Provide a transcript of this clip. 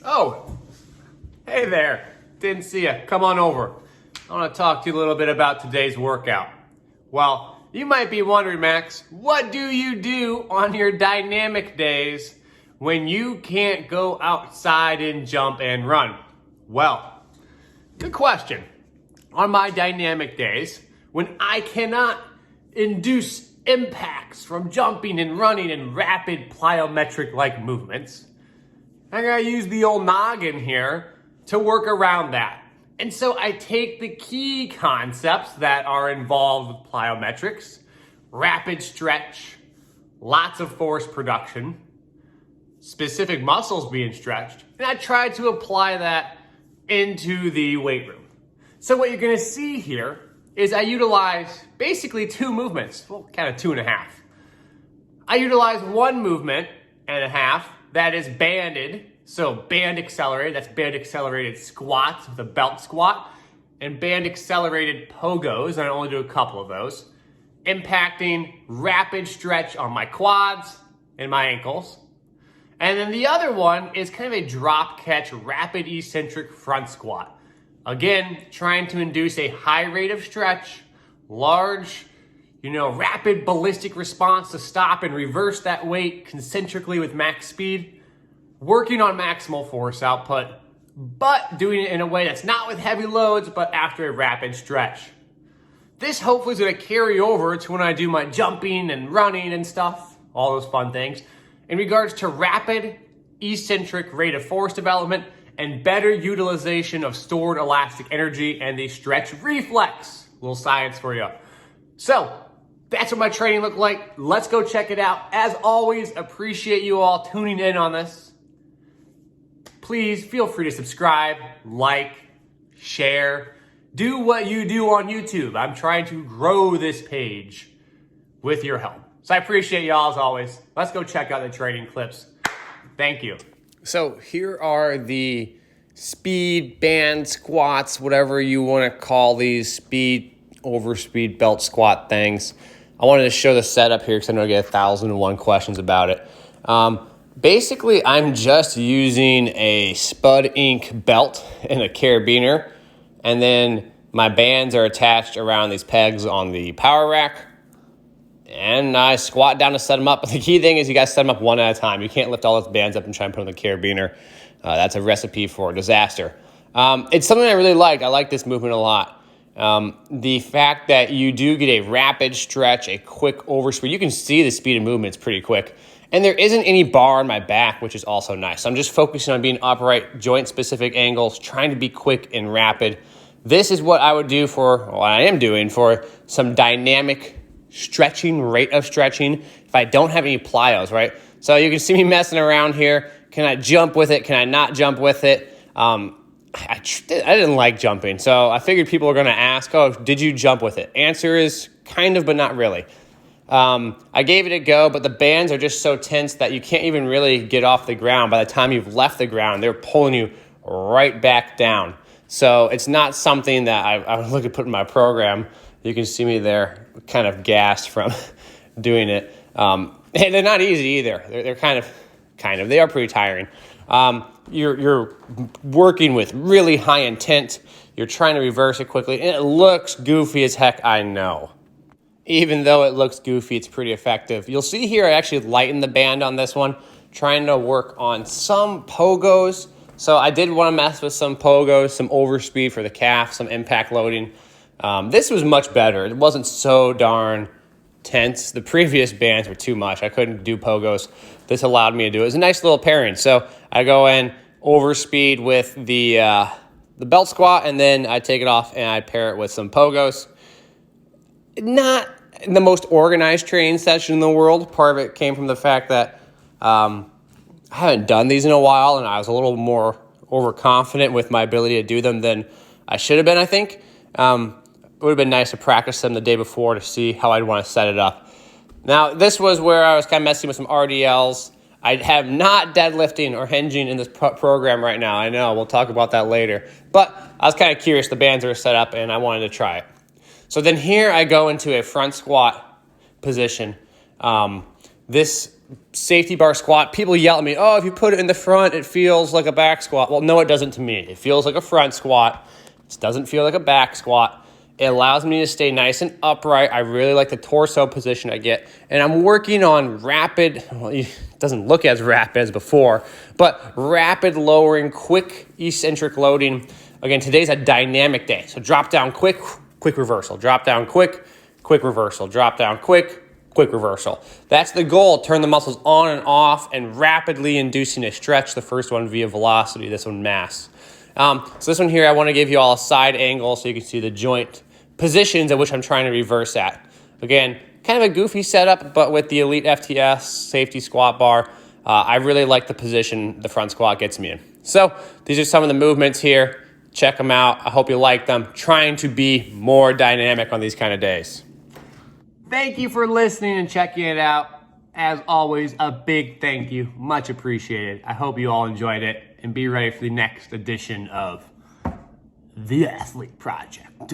Oh, hey there. Didn't see ya. Come on over. I want to talk to you a little bit about today's workout. Well, you might be wondering, Max, what do you do on your dynamic days when you can't go outside and jump and run? Well, good question. On my dynamic days, when I cannot induce impacts from jumping and running and rapid plyometric-like movements, I gotta use the old noggin here to work around that. And so I take the key concepts that are involved with plyometrics, rapid stretch, lots of force production, specific muscles being stretched, and I try to apply that into the weight room. So what you're gonna see here is I utilize basically two movements, well, kind of two and a half. I utilize one movement and a half that is banded, so band accelerated, that's band accelerated squats with a belt squat, and band accelerated pogos, and I only do a couple of those, impacting rapid stretch on my quads and my ankles. And then the other one is kind of a drop catch rapid eccentric front squat. Again, trying to induce a high rate of stretch, large, rapid ballistic response to stop and reverse that weight concentrically with max speed, working on maximal force output, but doing it in a way that's not with heavy loads, but after a rapid stretch. This hopefully is gonna carry over to when I do my jumping and running and stuff, all those fun things, in regards to rapid eccentric rate of force development and better utilization of stored elastic energy and the stretch reflex. A little science for you. So that's what my training looked like. Let's go check it out. As always, appreciate you all tuning in on this. Please feel free to subscribe, like, share, do what you do on YouTube. I'm trying to grow this page with your help. So I appreciate y'all as always. Let's go check out the training clips. Thank you. So here are the speed band squats, whatever you want to call these, speed over speed belt squat things. I wanted to show the setup here because I know I get 1,001 questions about it. Basically, I'm just using a Spud Inc. belt and a carabiner, and then my bands are attached around these pegs on the power rack, and I squat down to set them up. But the key thing is you guys set them up one at a time. You can't lift all those bands up and try and put them on the carabiner. That's a recipe for disaster. It's something I really like. I like this movement a lot. The fact that you do get a rapid stretch, a quick overspeed. You can see the speed of movement is pretty quick. And there isn't any bar on my back, which is also nice. So I'm just focusing on being upright, joint-specific angles, trying to be quick and rapid. This is what I would do I am doing for some dynamic stretching, rate of stretching, if I don't have any plyos, right? So you can see me messing around here. Can I jump with it? Can I not jump with it? I didn't like jumping, so I figured people were going to ask, oh, did you jump with it? Answer is kind of, but not really. I gave it a go, but the bands are just so tense that you can't even really get off the ground. By the time you've left the ground, they're pulling you right back down. So it's not something that I would look at putting in my program. You can see me there kind of gassed from doing it. And they're not easy either. They're kind of, they are pretty tiring. You're working with really high intent. You're trying to reverse it quickly, and it looks goofy as heck, I know. Even though it looks goofy, it's pretty effective. You'll see here I actually lightened the band on this one, trying to work on some pogos. So I did want to mess with some pogos, some overspeed for the calf, some impact loading. This was much better. It wasn't so darn tense. The previous bands were too much. I couldn't do pogos. This allowed me to do it. It was a nice little pairing. So I go in overspeed with the belt squat, and then I take it off and I pair it with some pogos. Not the most organized training session in the world. Part of it came from the fact that I haven't done these in a while, and I was a little more overconfident with my ability to do them than I should have been, I think. It would have been nice to practice them the day before to see how I'd want to set it up. Now, this was where I was kind of messing with some RDLs. I have not deadlifting or hinging in this program right now. I know, we'll talk about that later. But I was kind of curious. The bands are set up, and I wanted to try it. So then here I go into a front squat position. This safety bar squat, people yell at me, oh, if you put it in the front, it feels like a back squat. Well, no, it doesn't to me. It feels like a front squat. It doesn't feel like a back squat. It allows me to stay nice and upright. I really like the torso position I get. And I'm working on rapid, well, it doesn't look as rapid as before, but rapid lowering, quick eccentric loading. Again, today's a dynamic day. So drop down quick, quick reversal. Drop down quick, quick reversal. Drop down quick, quick reversal. That's the goal. Turn the muscles on and off and rapidly inducing a stretch. The first one via velocity, this one mass. So this one here, I want to give you all a side angle so you can see the joint positions at which I'm trying to reverse at. Again, kind of a goofy setup, but with the Elite FTS safety squat bar, I really like the position the front squat gets me in. So these are some of the movements here. Check them out. I hope you like them. Trying to be more dynamic on these kind of days. Thank you for listening and checking it out. As always, a big thank you. Much appreciated. I hope you all enjoyed it and be ready for the next edition of The Athlete Project.